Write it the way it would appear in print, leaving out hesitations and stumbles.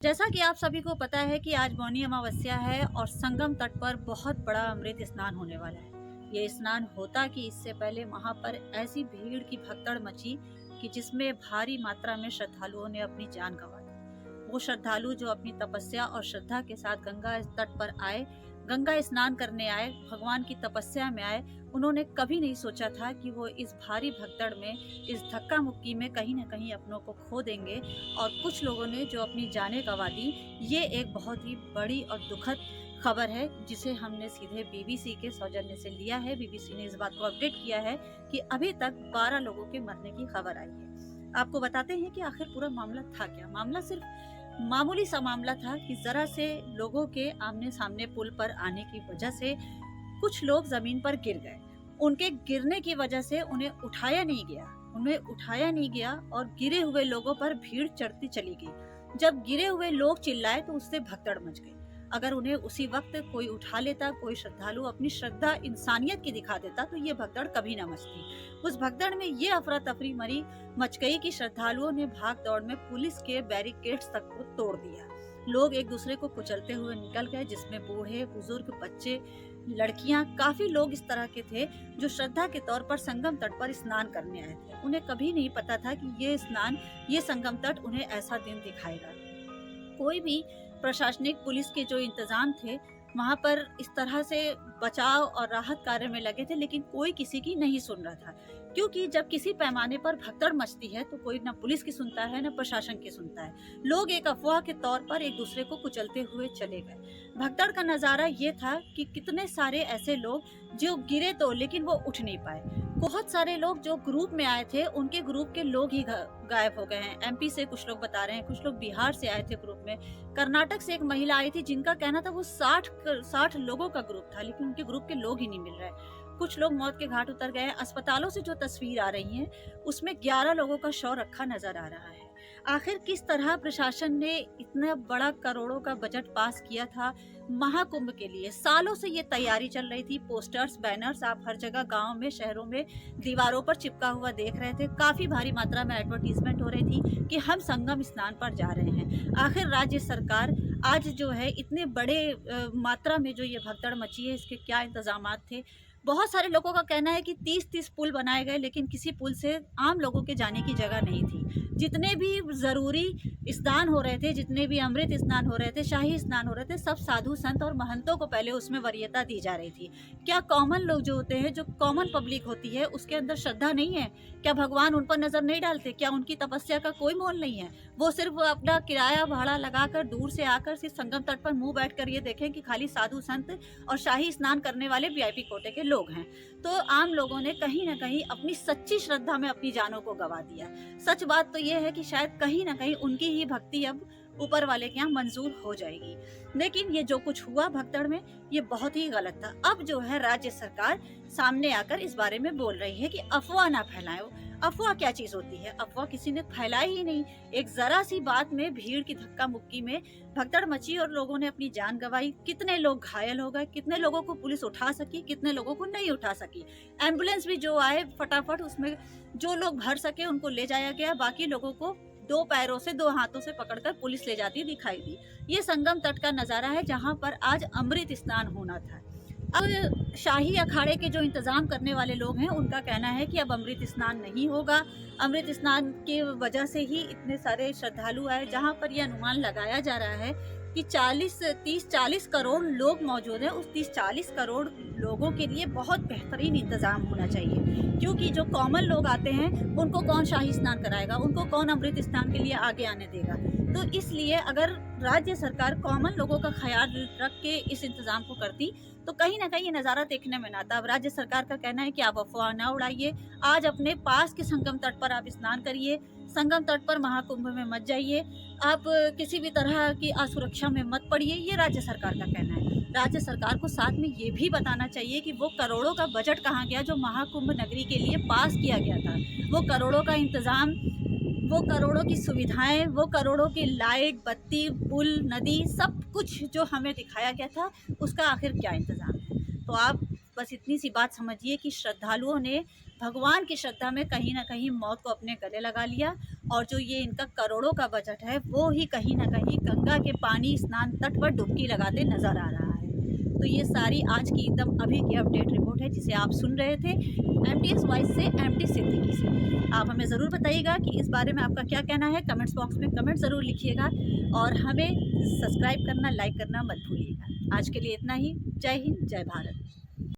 जैसा कि आप सभी को पता है कि आज मौनी अमावस्या है और संगम तट पर बहुत बड़ा अमृत स्नान होने वाला है। ये स्नान होता कि इससे पहले वहां पर ऐसी भीड़ की भगदड़ मची कि जिसमें भारी मात्रा में श्रद्धालुओं ने अपनी जान गंवा दी। वो श्रद्धालु जो अपनी तपस्या और श्रद्धा के साथ गंगा तट पर आए, गंगा स्नान करने आए, भगवान की तपस्या में आए, उन्होंने कभी नहीं सोचा था कि वो इस भारी भगदड़ में, इस धक्का मुक्की में कहीं ना कहीं अपनों को खो देंगे और कुछ लोगों ने जो अपनी जानें गंवा दी। ये एक बहुत ही बड़ी और दुखद खबर है जिसे हमने सीधे बीबीसी के सौजन्य से लिया है। बीबीसी ने इस बात को अपडेट किया है कि अभी तक 12 लोगों के मरने की खबर आई है। आपको बताते हैं कि आखिर पूरा मामला था क्या। मामला सिर्फ मामूली सा मामला था कि जरा से लोगों के आमने सामने पुल पर आने की वजह से कुछ लोग जमीन पर गिर गए। उनके गिरने की वजह से उन्हें उठाया नहीं गया और गिरे हुए लोगों पर भीड़ चढ़ती चली गई। जब गिरे हुए लोग चिल्लाए तो उससे भगदड़ मच गई। अगर उन्हें उसी वक्त कोई उठा लेता, कोई श्रद्धालु अपनी श्रद्धा इंसानियत की दिखा देता तो ये भगदड़ कभी ना मचती। उस भगदड़ में ये अफरा तफरी मच गई कि श्रद्धालुओं ने भाग दौड़ में पुलिस के बैरिकेड्स तक को तोड़ दिया। लोग एक दूसरे को कुचलते हुए निकल गए, जिसमें बूढ़े, बुजुर्ग, बच्चे, लड़कियां, काफी लोग इस तरह के थे जो श्रद्धा के तौर पर संगम तट पर स्नान करने आए थे। उन्हें कभी नहीं पता था कि ये स्नान, ये संगम तट उन्हें ऐसा दिन दिखाएगा। कोई भी प्रशासनिक पुलिस के जो इंतजाम थे वहां पर इस तरह से बचाव और राहत कार्य में लगे थे, लेकिन कोई किसी की नहीं सुन रहा था। क्योंकि जब किसी पैमाने पर भगदड़ मचती है तो कोई न पुलिस की सुनता है न प्रशासन की सुनता है। लोग एक अफवाह के तौर पर एक दूसरे को कुचलते हुए चले गए। भगदड़ का नजारा ये था कि कितने सारे ऐसे लोग जो गिरे तो लेकिन वो उठ नहीं पाए। बहुत सारे लोग जो ग्रुप में आए थे उनके ग्रुप के लोग ही गायब हो गए हैं। एमपी से कुछ लोग बता रहे हैं, कुछ लोग बिहार से आए थे ग्रुप में। कर्नाटक से एक महिला आई थी जिनका कहना था वो 60 लोगों का ग्रुप था, लेकिन उनके ग्रुप के लोग ही नहीं मिल रहे। कुछ लोग मौत के घाट उतर गए हैं। अस्पतालों से जो तस्वीर आ रही है उसमें 11 लोगों का शव रखा नजर आ रहा है। आखिर किस तरह प्रशासन ने इतना बड़ा करोड़ों का बजट पास किया था महाकुंभ के लिए। सालों से ये तैयारी चल रही थी। पोस्टर्स, बैनर्स आप हर जगह, गांव में, शहरों में, दीवारों पर चिपका हुआ देख रहे थे। काफी भारी मात्रा में एडवर्टीजमेंट हो रही थी कि हम संगम स्नान पर जा रहे हैं। आखिर राज्य सरकार आज जो है इतने बड़े मात्रा में जो ये भगदड़ मची है, इसके क्या इंतजाम थे। बहुत सारे लोगों का कहना है कि 30 पुल बनाए गए, लेकिन किसी पुल से आम लोगों के जाने की जगह नहीं थी। जितने भी जरूरी स्नान हो रहे थे, जितने भी अमृत स्नान हो रहे थे, शाही स्नान हो रहे थे, सब साधु संत और महंतों को पहले उसमें वरीयता दी जा रही थी। क्या कॉमन लोग जो होते हैं, जो कॉमन पब्लिक होती है, उसके अंदर श्रद्धा नहीं है? क्या भगवान उन पर नजर नहीं डालते? क्या उनकी तपस्या का कोई मोल नहीं है? वो सिर्फ अपना किराया भाड़ा लगाकर दूर से आकर सिर्फ संगम तट पर मुंह बैठ कर ये देखें कि खाली साधु संत और शाही स्नान करने वाले वीआईपी कोटे के लोग हैं। तो आम लोगों ने कहीं ना कहीं अपनी सच्ची श्रद्धा में अपनी जानों को गंवा दिया। सच बात तो यह है कि शायद कहीं ना कहीं उनकी ही भक्ति अब ऊपर वाले के यहाँ मंजूर हो जाएगी। लेकिन ये जो कुछ हुआ भगदड़ में, ये बहुत ही गलत था। अब जो है राज्य सरकार सामने आकर इस बारे में बोल रही है कि अफवाह ना फैलाएं। अफवाह क्या चीज होती है? अफवाह किसी ने फैलाई ही नहीं। एक जरा सी बात में, भीड़ की धक्का मुक्की में भगदड़ मची और लोगों ने अपनी जान गंवाई। कितने लोग घायल हो गए, कितने लोगों को पुलिस उठा सकी, कितने लोगों को नहीं उठा सकी। एम्बुलेंस भी जो आए फटाफट, उसमें जो लोग भर सके उनको ले जाया गया। बाकी लोगों को 2 पैरों से, 2 हाथों से पकड़कर पुलिस ले जाती दिखाई दी। ये संगम तट का नजारा है जहां पर आज अमृत स्नान होना था। अब शाही अखाड़े के जो इंतजाम करने वाले लोग हैं उनका कहना है कि अब अमृत स्नान नहीं होगा। अमृत स्नान की वजह से ही इतने सारे श्रद्धालु आए। जहां पर यह अनुमान लगाया जा रहा है कि 30-40 करोड़ लोग मौजूद हैं। उस 30-40 करोड़ लोगों के लिए बहुत बेहतरीन इंतजाम होना चाहिए, क्योंकि जो कॉमन लोग आते हैं उनको कौन शाही स्नान कराएगा, उनको कौन अमृत स्नान के लिए आगे आने देगा। तो इसलिए अगर राज्य सरकार कॉमन लोगों का ख्याल रख के इस इंतजाम को करती तो कहीं ना कहीं ये नज़ारा देखने में ना आता। अब राज्य सरकार का कहना है कि आप अफवाह ना उड़ाइए, आज अपने पास के संगम तट पर आप स्नान करिए, संगम तट पर महाकुंभ में मत जाइए, आप किसी भी तरह की असुरक्षा में मत पड़िए। ये राज्य सरकार का कहना है। राज्य सरकार को साथ में ये भी बताना चाहिए कि वो करोड़ों का बजट कहाँ गया जो महाकुंभ नगरी के लिए पास किया गया था। वो करोड़ों का इंतजाम, वो करोड़ों की सुविधाएं, वो करोड़ों की लाइट, बत्ती, पुल, नदी, सब कुछ जो हमें दिखाया गया था, उसका आखिर क्या इंतजाम है? तो आप बस इतनी सी बात समझिए कि श्रद्धालुओं ने भगवान की श्रद्धा में कहीं ना कहीं मौत को अपने गले लगा लिया और जो ये इनका करोड़ों का बजट है वो ही कहीं ना कहीं गंगा के पानी स्नान तट पर डुबकी लगाते नजर आ रहा है। तो ये सारी आज की एकदम अभी की अपडेट रिपोर्ट है जिसे आप सुन रहे थे MTS वॉइस से MT सिद्दीकी से। आप हमें ज़रूर बताइएगा कि इस बारे में आपका क्या कहना है, कमेंट्स बॉक्स में कमेंट ज़रूर लिखिएगा और हमें सब्सक्राइब करना, लाइक करना मत भूलिएगा। आज के लिए इतना ही। जय हिंद, जय भारत।